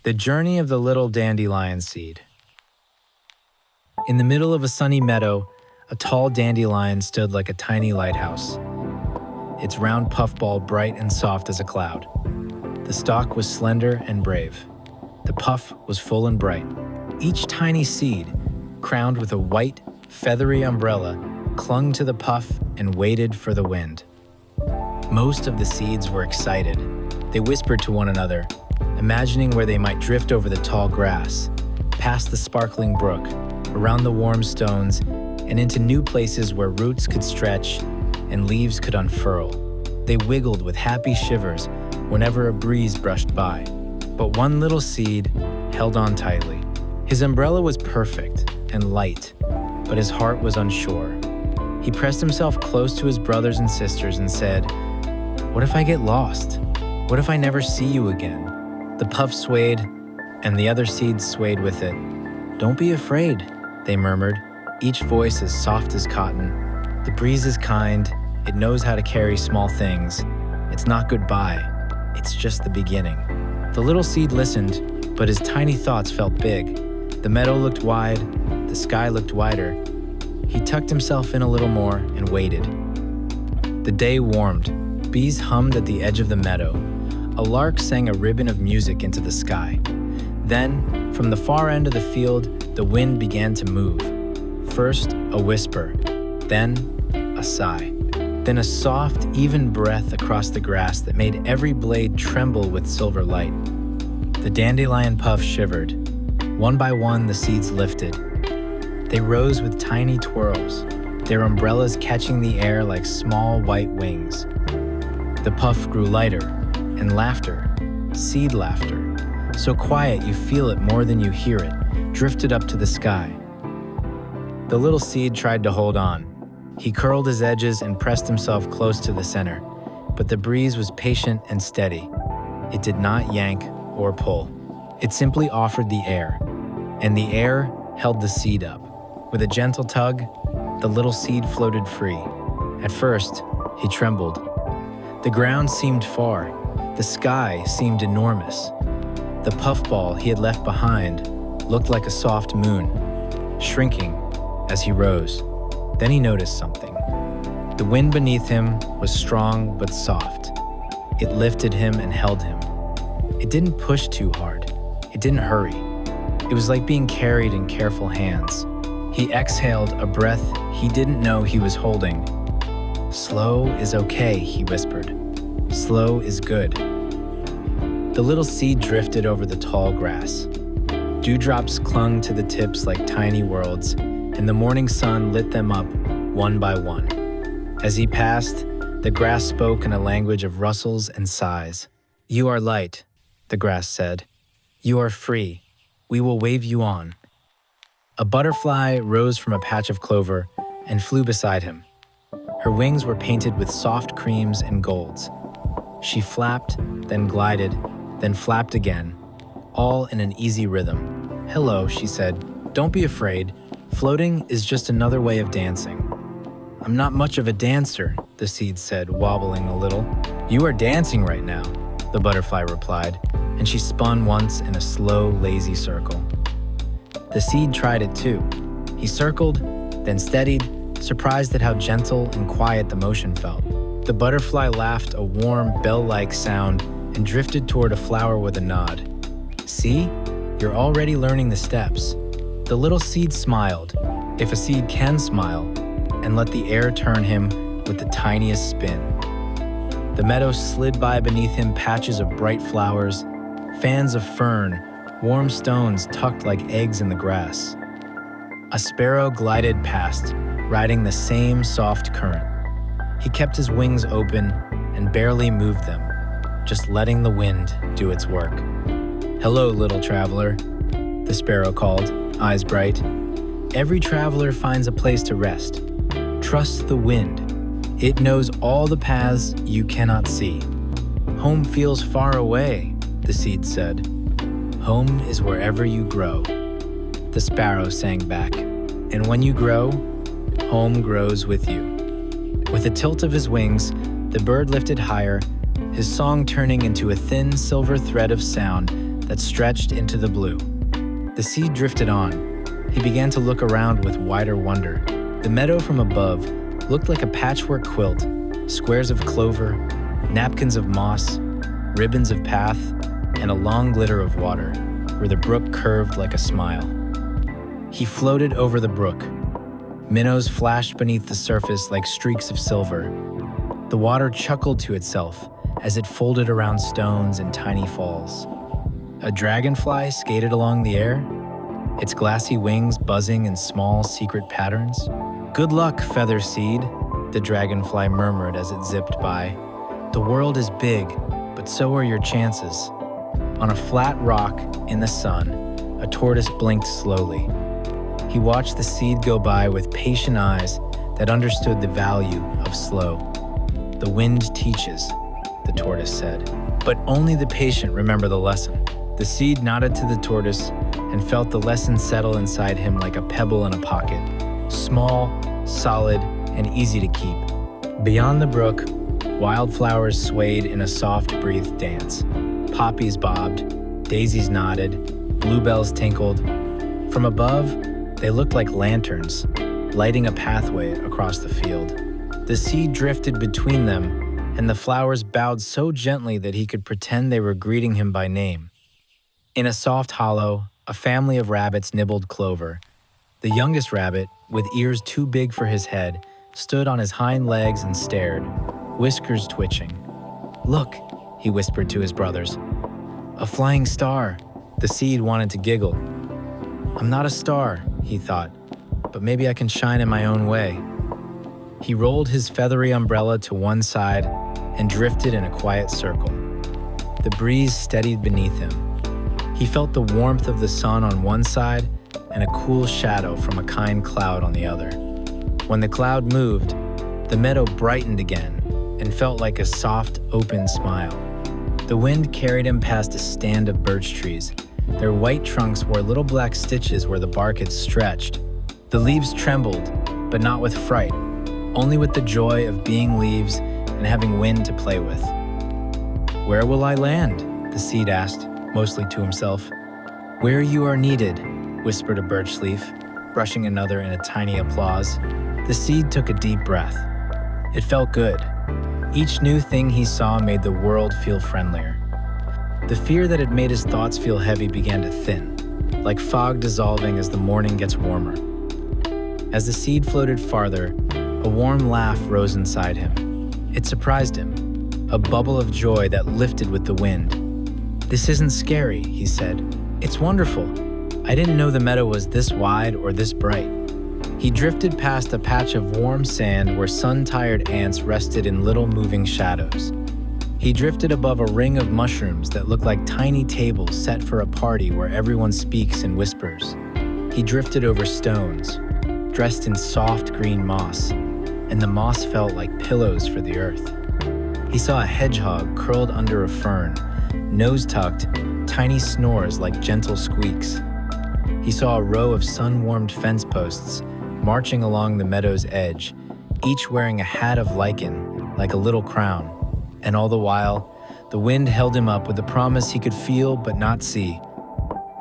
The Journey of the Little Dandelion Seed. In the middle of a sunny meadow, a tall dandelion stood like a tiny lighthouse, its round puffball bright and soft as a cloud. The stalk was slender and brave. The puff was full and bright. Each tiny seed, crowned with a white, feathery umbrella, clung to the puff and waited for the wind. Most of the seeds were excited. They whispered to one another, imagining where they might drift over the tall grass, past the sparkling brook, around the warm stones, and into new places where roots could stretch and leaves could unfurl. They wiggled with happy shivers whenever a breeze brushed by. But one little seed held on tightly. His umbrella was perfect and light, but his heart was unsure. He pressed himself close to his brothers and sisters and said, "What if I get lost? What if I never see you again?" The puff swayed, and the other seeds swayed with it. "Don't be afraid," they murmured, each voice as soft as cotton. "The breeze is kind. It knows how to carry small things. It's not goodbye. It's just the beginning." The little seed listened, but his tiny thoughts felt big. The meadow looked wide. The sky looked wider. He tucked himself in a little more and waited. The day warmed. Bees hummed at the edge of the meadow. A lark sang a ribbon of music into the sky. Then, from the far end of the field, the wind began to move. First, a whisper, then a sigh, then a soft, even breath across the grass that made every blade tremble with silver light. The dandelion puff shivered. One by one, the seeds lifted. They rose with tiny twirls, their umbrellas catching the air like small white wings. The puff grew lighter, and laughter, seed laughter, so quiet you feel it more than you hear it, drifted up to the sky. The little seed tried to hold on. He curled his edges and pressed himself close to the center, but the breeze was patient and steady. It did not yank or pull. It simply offered the air, and the air held the seed up. With a gentle tug, the little seed floated free. At first, he trembled. The ground seemed far. The sky seemed enormous. The puffball he had left behind looked like a soft moon, shrinking as he rose. Then he noticed something. The wind beneath him was strong but soft. It lifted him and held him. It didn't push too hard. It didn't hurry. It was like being carried in careful hands. He exhaled a breath he didn't know he was holding. "Slow is okay," he whispered. "Slow is good." The little seed drifted over the tall grass. Dewdrops clung to the tips like tiny worlds, and the morning sun lit them up one by one. As he passed, the grass spoke in a language of rustles and sighs. "You are light," the grass said. "You are free. We will wave you on." A butterfly rose from a patch of clover and flew beside him. Her wings were painted with soft creams and golds. She flapped, then glided, then flapped again, all in an easy rhythm. "Hello," she said. "Don't be afraid. Floating is just another way of dancing." "I'm not much of a dancer," the seed said, wobbling a little. "You are dancing right now," the butterfly replied, and she spun once in a slow, lazy circle. The seed tried it too. He circled, then steadied, surprised at how gentle and quiet the motion felt. The butterfly laughed a warm, bell-like sound and drifted toward a flower with a nod. "See? You're already learning the steps." The little seed smiled, if a seed can smile, and let the air turn him with the tiniest spin. The meadow slid by beneath him, patches of bright flowers, fans of fern, warm stones tucked like eggs in the grass. A sparrow glided past, riding the same soft current. He kept his wings open and barely moved them, just letting the wind do its work. "Hello, little traveler," the sparrow called, eyes bright. "Every traveler finds a place to rest. Trust the wind. It knows all the paths you cannot see." "Home feels far away," the seed said. "Home is wherever you grow," the sparrow sang back. "And when you grow, home grows with you." With a tilt of his wings, the bird lifted higher, his song turning into a thin silver thread of sound that stretched into the blue. The seed drifted on. He began to look around with wider wonder. The meadow from above looked like a patchwork quilt, squares of clover, napkins of moss, ribbons of path, and a long glitter of water, where the brook curved like a smile. He floated over the brook. Minnows flashed beneath the surface like streaks of silver. The water chuckled to itself as it folded around stones in tiny falls. A dragonfly skated along the air, its glassy wings buzzing in small, secret patterns. "Good luck, feather seed," the dragonfly murmured as it zipped by. "The world is big, but so are your chances." On a flat rock in the sun, a tortoise blinked slowly. He watched the seed go by with patient eyes that understood the value of slow. "The wind teaches," the tortoise said, "but only the patient remember the lesson." The seed nodded to the tortoise and felt the lesson settle inside him like a pebble in a pocket, small, solid, and easy to keep. Beyond the brook, wildflowers swayed in a soft-breathed dance. Poppies bobbed, daisies nodded, bluebells tinkled. From above, they looked like lanterns, lighting a pathway across the field. The seed drifted between them, and the flowers bowed so gently that he could pretend they were greeting him by name. In a soft hollow, a family of rabbits nibbled clover. The youngest rabbit, with ears too big for his head, stood on his hind legs and stared, whiskers twitching. "Look," he whispered to his brothers. "A flying star." The seed wanted to giggle. "I'm not a star," he thought, "but maybe I can shine in my own way." He rolled his feathery umbrella to one side and drifted in a quiet circle. The breeze steadied beneath him. He felt the warmth of the sun on one side and a cool shadow from a kind cloud on the other. When the cloud moved, the meadow brightened again and felt like a soft, open smile. The wind carried him past a stand of birch trees. Their white trunks wore little black stitches where the bark had stretched. The leaves trembled, but not with fright, only with the joy of being leaves and having wind to play with. "Where will I land?" the seed asked, mostly to himself. "Where you are needed," whispered a birch leaf, brushing another in a tiny applause. The seed took a deep breath. It felt good. Each new thing he saw made the world feel friendlier. The fear that had made his thoughts feel heavy began to thin, like fog dissolving as the morning gets warmer. As the seed floated farther, a warm laugh rose inside him. It surprised him, a bubble of joy that lifted with the wind. "This isn't scary," he said. "It's wonderful. I didn't know the meadow was this wide or this bright." He drifted past a patch of warm sand where sun-tired ants rested in little moving shadows. He drifted above a ring of mushrooms that looked like tiny tables set for a party where everyone speaks in whispers. He drifted over stones, dressed in soft green moss, and the moss felt like pillows for the earth. He saw a hedgehog curled under a fern, nose tucked, tiny snores like gentle squeaks. He saw a row of sun-warmed fence posts marching along the meadow's edge, each wearing a hat of lichen like a little crown. And all the while, the wind held him up with the promise he could feel but not see.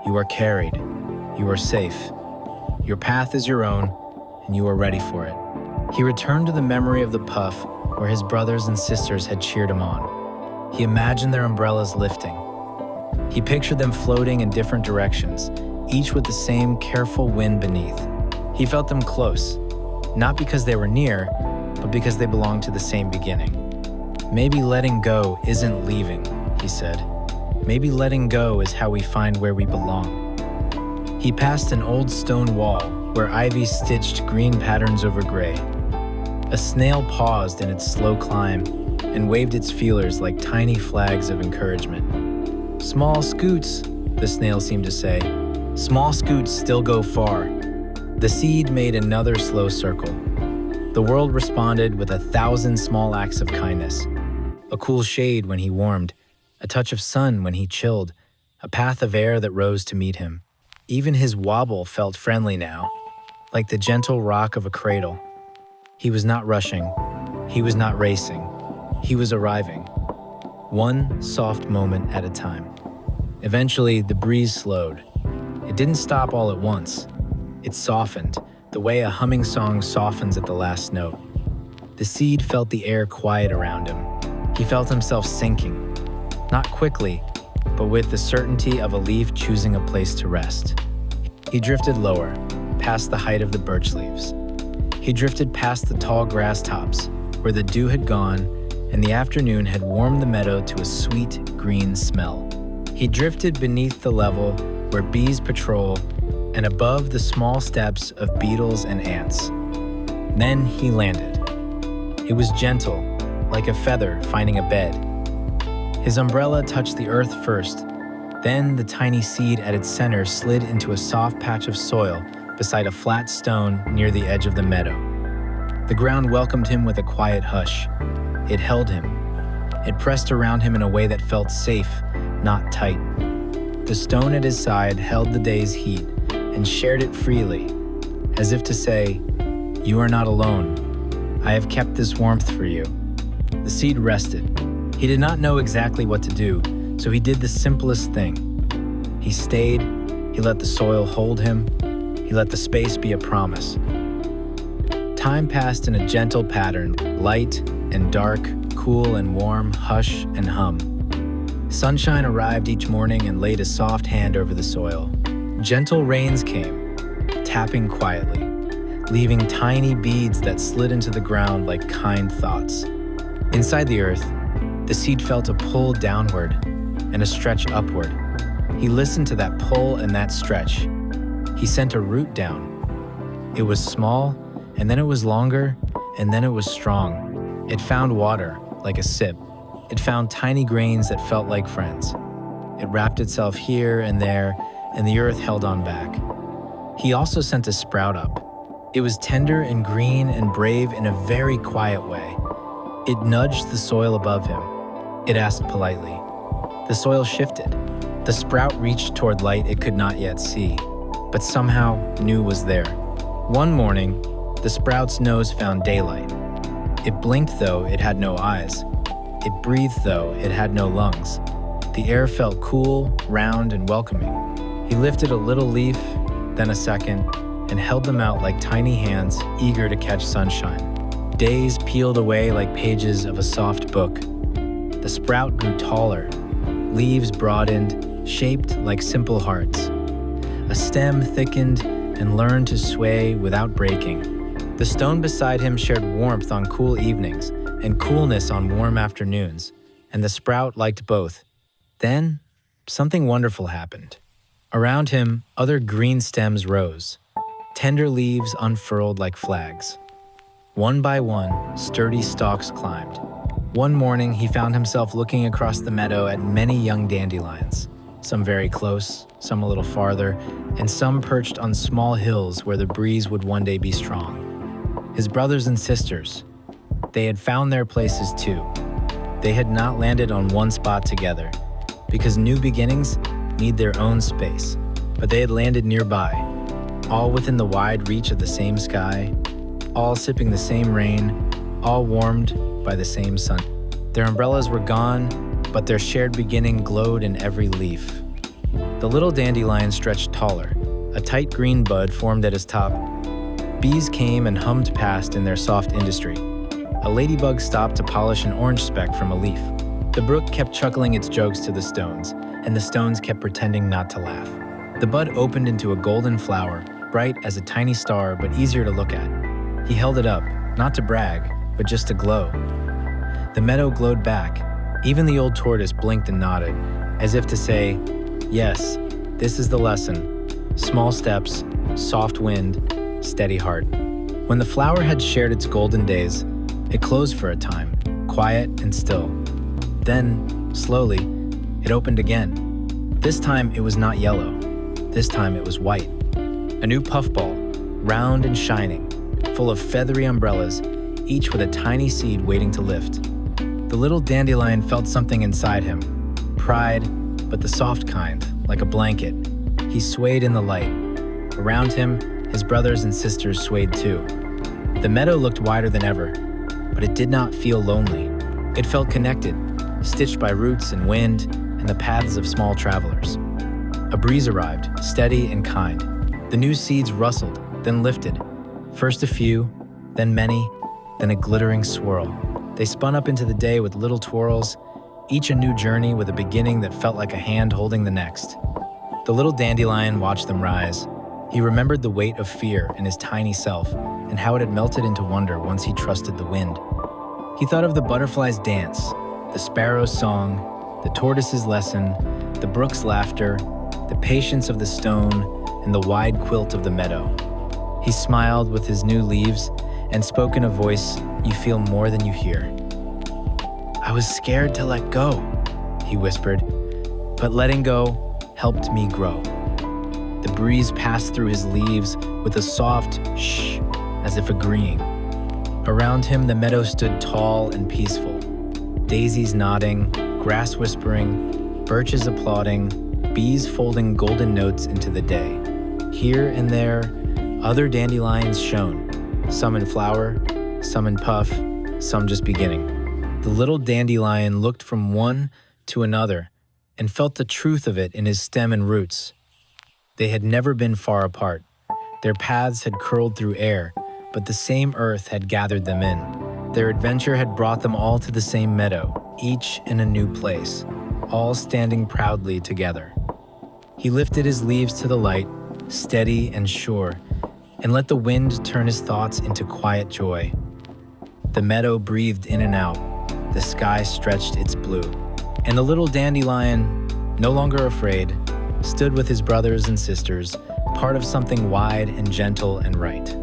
You are carried. You are safe. Your path is your own, and you are ready for it. He returned to the memory of the puff where his brothers and sisters had cheered him on. He imagined their umbrellas lifting. He pictured them floating in different directions, each with the same careful wind beneath. He felt them close, not because they were near, but because they belonged to the same beginning. "Maybe letting go isn't leaving," he said. "Maybe letting go is how we find where we belong." He passed an old stone wall where ivy stitched green patterns over gray. A snail paused in its slow climb and waved its feelers like tiny flags of encouragement. "Small scoots," the snail seemed to say. "Small scoots still go far." The seed made another slow circle. The world responded with 1,000 small acts of kindness. A cool shade when he warmed, a touch of sun when he chilled, a path of air that rose to meet him. Even his wobble felt friendly now, like the gentle rock of a cradle. He was not rushing. He was not racing. He was arriving. One soft moment at a time. Eventually, the breeze slowed. It didn't stop all at once. It softened, the way a humming song softens at the last note. The seed felt the air quiet around him. He felt himself sinking, not quickly, but with the certainty of a leaf choosing a place to rest. He drifted lower, past the height of the birch leaves. He drifted past the tall grass tops, where the dew had gone and the afternoon had warmed the meadow to a sweet green smell. He drifted beneath the level where bees patrol and above the small steps of beetles and ants. Then he landed. It was gentle, like a feather finding a bed. His umbrella touched the earth first, then the tiny seed at its center slid into a soft patch of soil beside a flat stone near the edge of the meadow. The ground welcomed him with a quiet hush. It held him. It pressed around him in a way that felt safe, not tight. The stone at his side held the day's heat and shared it freely, as if to say, "You are not alone. I have kept this warmth for you." The seed rested. He did not know exactly what to do, so he did the simplest thing. He stayed, he let the soil hold him, he let the space be a promise. Time passed in a gentle pattern, light and dark, cool and warm, hush and hum. Sunshine arrived each morning and laid a soft hand over the soil. Gentle rains came, tapping quietly, leaving tiny beads that slid into the ground like kind thoughts. Inside the earth, the seed felt a pull downward and a stretch upward. He listened to that pull and that stretch. He sent a root down. It was small, and then it was longer, and then it was strong. It found water, like a sip. It found tiny grains that felt like friends. It wrapped itself here and there, and the earth held on back. He also sent a sprout up. It was tender and green and brave in a very quiet way. It nudged the soil above him. It asked politely. The soil shifted. The sprout reached toward light it could not yet see, but somehow knew was there. One morning, the sprout's nose found daylight. It blinked though it had no eyes. It breathed though it had no lungs. The air felt cool, round, and welcoming. He lifted a little leaf, then a second, and held them out like tiny hands eager to catch sunshine. Days peeled away like pages of a soft book. The sprout grew taller. Leaves broadened, shaped like simple hearts. A stem thickened and learned to sway without breaking. The stone beside him shared warmth on cool evenings and coolness on warm afternoons, and the sprout liked both. Then, something wonderful happened. Around him, other green stems rose. Tender leaves unfurled like flags. One by one, sturdy stalks climbed. One morning, he found himself looking across the meadow at many young dandelions, some very close, some a little farther, and some perched on small hills where the breeze would one day be strong. His brothers and sisters, they had found their places too. They had not landed on one spot together, because new beginnings need their own space, but they had landed nearby, all within the wide reach of the same sky, all sipping the same rain, all warmed by the same sun. Their umbrellas were gone, but their shared beginning glowed in every leaf. The little dandelion stretched taller. A tight green bud formed at his top. Bees came and hummed past in their soft industry. A ladybug stopped to polish an orange speck from a leaf. The brook kept chuckling its jokes to the stones, and the stones kept pretending not to laugh. The bud opened into a golden flower, bright as a tiny star but easier to look at. He held it up, not to brag, but just to glow. The meadow glowed back. Even the old tortoise blinked and nodded, as if to say, yes, this is the lesson. Small steps, soft wind, steady heart. When the flower had shared its golden days, it closed for a time, quiet and still. Then, slowly, it opened again. This time it was not yellow. This time it was white. A new puffball, round and shining, full of feathery umbrellas, each with a tiny seed waiting to lift. The little dandelion felt something inside him, pride, but the soft kind, like a blanket. He swayed in the light. Around him, his brothers and sisters swayed too. The meadow looked wider than ever, but it did not feel lonely. It felt connected, stitched by roots and wind, and the paths of small travelers. A breeze arrived, steady and kind. The new seeds rustled, then lifted. First a few, then many, then a glittering swirl. They spun up into the day with little twirls, each a new journey with a beginning that felt like a hand holding the next. The little dandelion watched them rise. He remembered the weight of fear in his tiny self and how it had melted into wonder once he trusted the wind. He thought of the butterfly's dance, the sparrow's song, the tortoise's lesson, the brook's laughter, the patience of the stone, and the wide quilt of the meadow. He smiled with his new leaves and spoke in a voice you feel more than you hear. "I was scared to let go," he whispered, "but letting go helped me grow." The breeze passed through his leaves with a soft shh, as if agreeing. Around him, the meadow stood tall and peaceful. Daisies nodding, grass whispering, birches applauding, bees folding golden notes into the day. Here and there, other dandelions shone, some in flower, some in puff, some just beginning. The little dandelion looked from one to another and felt the truth of it in his stem and roots. They had never been far apart. Their paths had curled through air, but the same earth had gathered them in. Their adventure had brought them all to the same meadow, each in a new place, all standing proudly together. He lifted his leaves to the light, steady and sure, and let the wind turn his thoughts into quiet joy. The meadow breathed in and out, the sky stretched its blue, and the little dandelion, no longer afraid, stood with his brothers and sisters, part of something wide and gentle and right.